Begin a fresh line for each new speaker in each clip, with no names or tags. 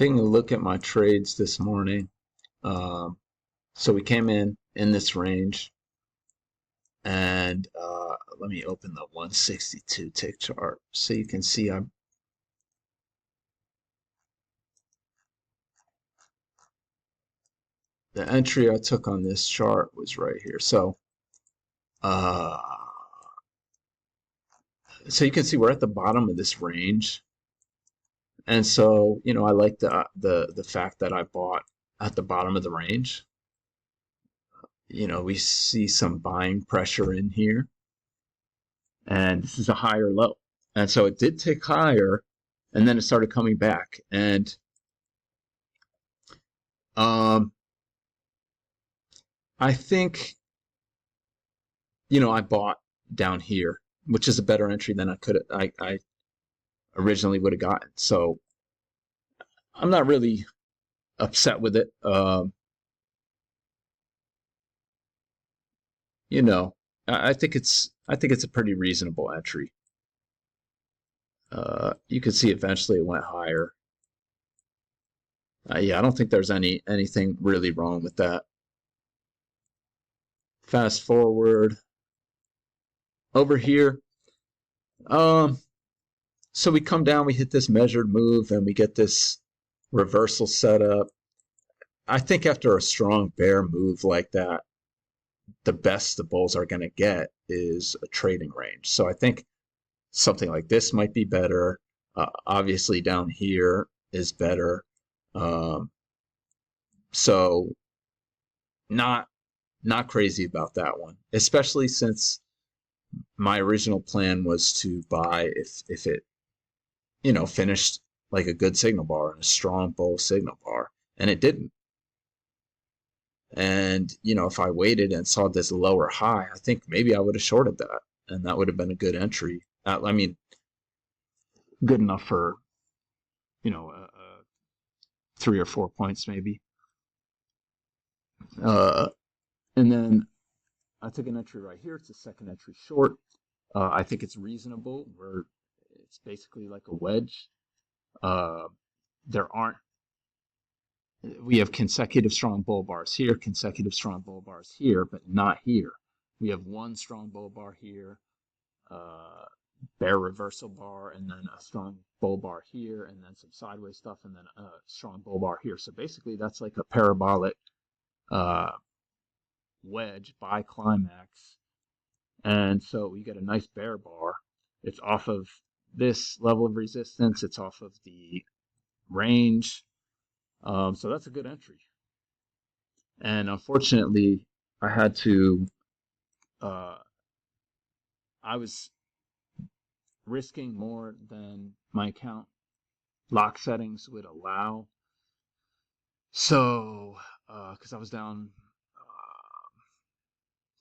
Taking a look at my trades this morning. So we came in this range, and let me open the 162 tick chart so you can see the entry I took on this chart was right here. Uh, so you can see we're at the bottom of this range, and so I like the fact that I bought at the bottom of the range. We see some buying pressure in here, and this is a higher low. And so it did tick higher, and then it started coming back. And I think, I bought down here, which is a better entry than I originally would have gotten. So I'm not really upset with it. I think it's a pretty reasonable entry. You can see eventually it went higher. Yeah, I don't think there's anything really wrong with that. Fast forward over here. So we come down, we hit this measured move, and we get this reversal setup. I think after a strong bear move like that, the best the bulls are going to get is a trading range. So I think something like this might be better. Obviously down here is better. So not crazy about that one, especially since my original plan was to buy if it finished like a good signal bar and a strong bull signal bar, and it didn't. And if I waited and saw this lower high, I think maybe I would have shorted that, and that would have been a good entry. I mean, good enough for 3 or 4 points maybe. And then I took an entry right here. It's a second entry short. I think it's reasonable. It's basically like a wedge. We have consecutive strong bull bars here, consecutive strong bull bars here, but not here. We have one strong bull bar here, bear reversal bar, and then a strong bull bar here, and then some sideways stuff, and then a strong bull bar here. So basically that's like a parabolic wedge by climax. And so we get a nice bear bar. It's off of this level of resistance. It's off of the range. So that's a good entry. And unfortunately, I had to, I was risking more than my account lock settings would allow. So, because I was down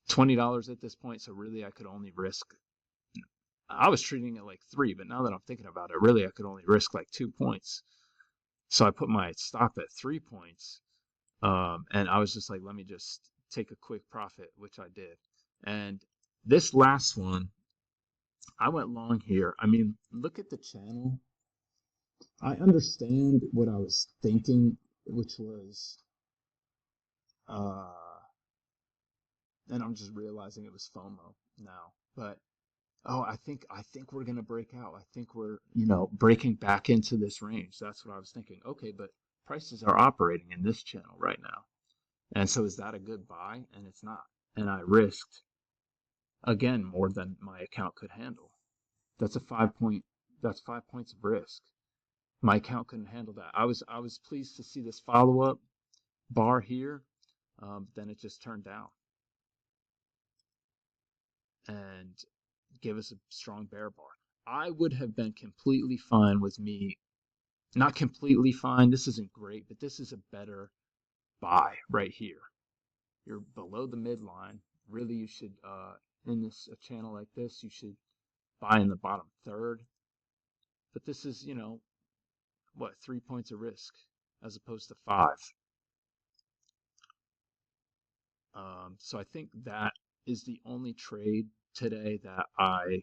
$20 at this point, so really I could only risk, I was treating it like 3, but now that I'm thinking about it, really I could only risk like 2 points. So I put my stop at 3 points, and I was just like, let me just take a quick profit, which I did. And this last one, I went long here. I mean, look at the channel. I understand what I was thinking, which was, and I'm just realizing it was FOMO now, but I think we're gonna break out. I think we're breaking back into this range. That's what I was thinking. Okay, but prices are operating in this channel right now, and so is that a good buy? And it's not. And I risked again more than my account could handle. That's 5 points of risk. My account couldn't handle that. I was pleased to see this follow-up bar here, but then it just turned down and give us a strong bear bar. I would have been completely fine with me, not completely fine, this isn't great, but this is a better buy right here. You're below the midline. Really, you should, in a channel like this, you should buy in the bottom third. But this is, 3 points of risk as opposed to 5. So I think that is the only trade today that I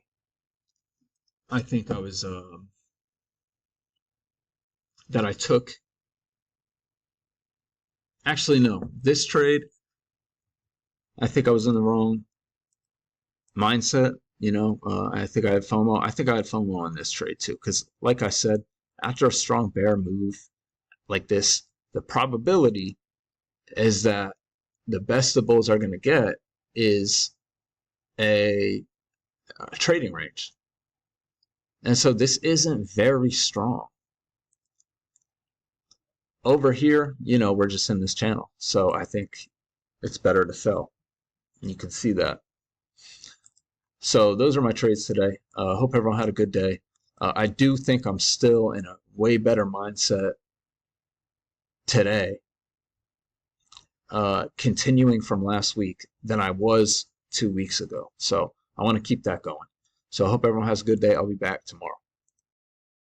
think I was that I took Actually, no. This trade, I think I was in the wrong mindset. I think I had FOMO. I think I had FOMO on this trade too, because like I said, after a strong bear move like this, the probability is that the best the bulls are going to get is a trading range. And so this isn't very strong. Over here, we're just in this channel. So I think it's better to sell. And you can see that. So those are my trades today. Hope everyone had a good day. I do think I'm still in a way better mindset today, continuing from last week, than I was 2 weeks ago. So I want to keep that going. So I hope everyone has a good day. I'll be back tomorrow.